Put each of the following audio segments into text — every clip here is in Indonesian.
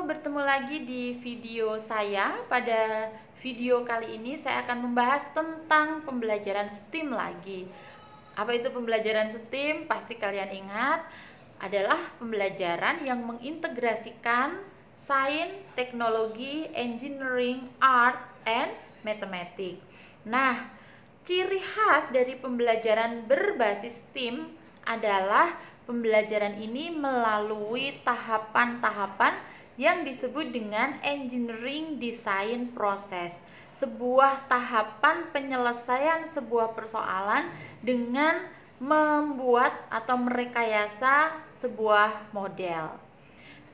bertemu lagi di video saya. Pada video kali ini saya akan membahas tentang pembelajaran STEAM lagi. Apa itu pembelajaran STEAM? Pasti kalian ingat, adalah pembelajaran yang mengintegrasikan sains, teknologi, engineering, art, and mathematics. Nah, ciri khas dari pembelajaran berbasis STEAM adalah pembelajaran ini melalui tahapan-tahapan yang disebut dengan engineering design process, sebuah tahapan penyelesaian sebuah persoalan dengan membuat atau merekayasa sebuah model.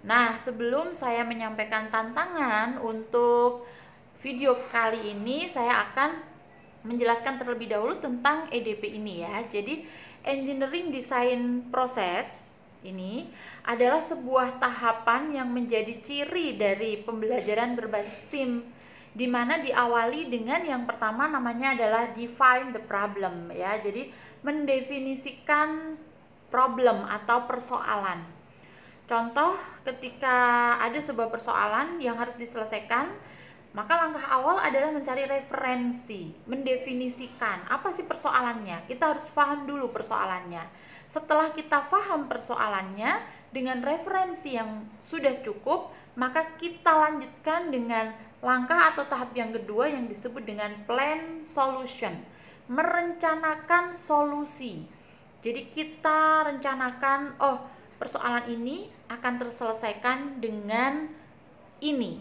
Nah, sebelum saya menyampaikan tantangan untuk video kali ini, saya akan menjelaskan terlebih dahulu tentang EDP ini ya. Jadi engineering design process ini adalah sebuah tahapan yang menjadi ciri dari pembelajaran berbasis STEAM, di mana diawali dengan yang pertama namanya adalah define the problem ya. Jadi mendefinisikan problem atau persoalan. Contoh, ketika ada sebuah persoalan yang harus diselesaikan, maka langkah awal adalah mencari referensi, mendefinisikan apa sih persoalannya. Kita harus paham dulu persoalannya. Setelah kita paham persoalannya dengan referensi yang sudah cukup, maka kita lanjutkan dengan langkah atau tahap yang kedua yang disebut dengan plan solution, merencanakan solusi. Jadi kita rencanakan, persoalan ini akan terselesaikan dengan ini.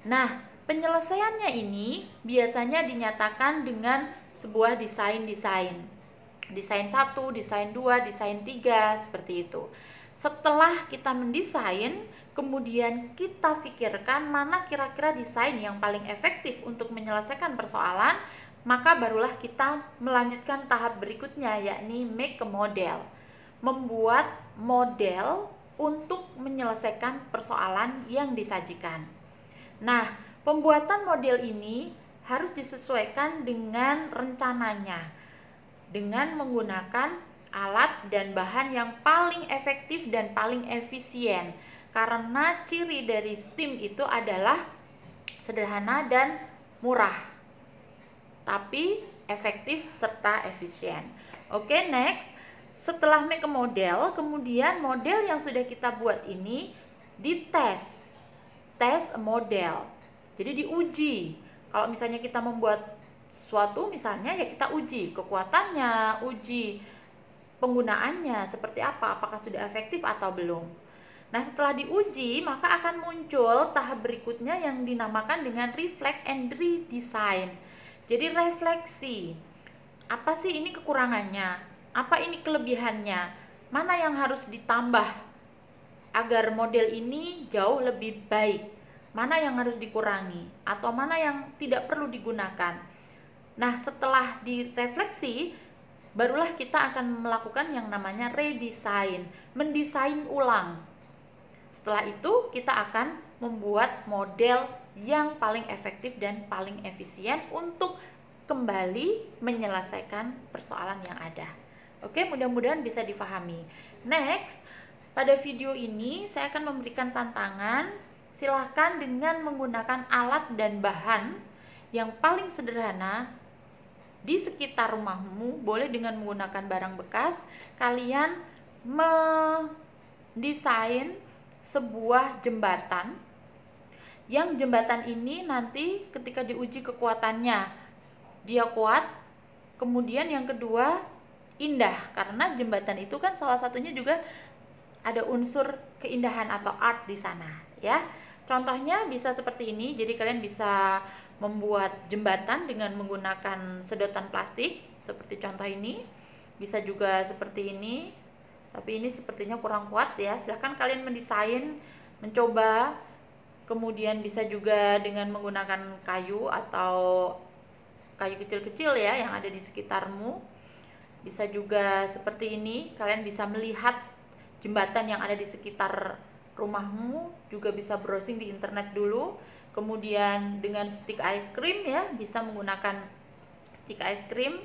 Nah, penyelesaiannya ini biasanya dinyatakan dengan sebuah desain. Desain 1, desain 2, desain 3, seperti itu. Setelah kita mendesain, kemudian kita pikirkan mana kira-kira desain yang paling efektif untuk menyelesaikan persoalan, maka barulah kita melanjutkan tahap berikutnya, yakni make a model. Membuat model untuk menyelesaikan persoalan yang disajikan. Nah, pembuatan model ini harus disesuaikan dengan rencananya, dengan menggunakan alat dan bahan yang paling efektif dan paling efisien. Karena ciri dari STEAM itu adalah sederhana dan murah, tapi efektif serta efisien. Oke, next. Setelah make a model, kemudian model yang sudah kita buat ini dites. Test a model. Jadi diuji. Kalau misalnya kita membuat sesuatu, misalnya ya kita uji kekuatannya, uji penggunaannya seperti apa, apakah sudah efektif atau belum. Nah, setelah diuji, maka akan muncul tahap berikutnya yang dinamakan dengan reflect and redesign. Jadi refleksi. Apa sih ini kekurangannya? Apa ini kelebihannya? Mana yang harus ditambah agar model ini jauh lebih baik? Mana yang harus dikurangi? Atau mana yang tidak perlu digunakan? Nah, setelah direfleksi, barulah kita akan melakukan yang namanya redesign, mendesain ulang. Setelah itu, kita akan membuat model yang paling efektif dan paling efisien untuk kembali menyelesaikan persoalan yang ada. Oke, mudah-mudahan bisa difahami. Next, pada video ini saya akan memberikan tantangan. Silahkan dengan menggunakan alat dan bahan yang paling sederhana di sekitar rumahmu, boleh dengan menggunakan barang bekas, kalian mendesain sebuah jembatan. Yang jembatan ini nanti ketika diuji kekuatannya, dia kuat. Kemudian yang kedua, indah, karena jembatan itu kan salah satunya juga ada unsur keindahan atau art di sana ya. Contohnya bisa seperti ini. Jadi kalian bisa membuat jembatan dengan menggunakan sedotan plastik seperti contoh ini. Bisa juga seperti ini, tapi ini sepertinya kurang kuat ya. Silahkan kalian mendesain, mencoba. Kemudian bisa juga dengan menggunakan kayu atau kayu kecil-kecil ya yang ada di sekitarmu. Bisa juga seperti ini, kalian bisa melihat jembatan yang ada di sekitar rumahmu, juga bisa browsing di internet dulu. Kemudian dengan stick ice cream ya, bisa menggunakan stick ice cream,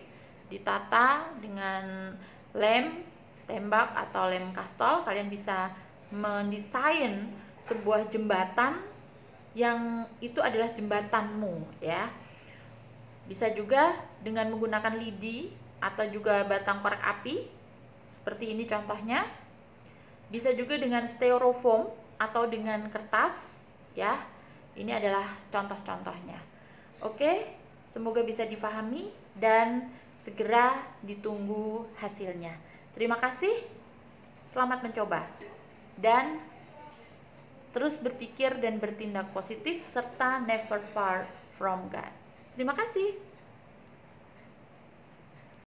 ditata dengan lem tembak atau lem kastol. Kalian bisa mendesain sebuah jembatan yang itu adalah jembatanmu ya. Bisa juga dengan menggunakan lidi atau juga batang korek api seperti ini contohnya. Bisa juga dengan styrofoam atau dengan kertas ya. Ini adalah contoh-contohnya. Oke, semoga bisa difahami dan segera ditunggu hasilnya. Terima kasih. Selamat mencoba. Dan terus berpikir dan bertindak positif serta never far from God. Terima kasih.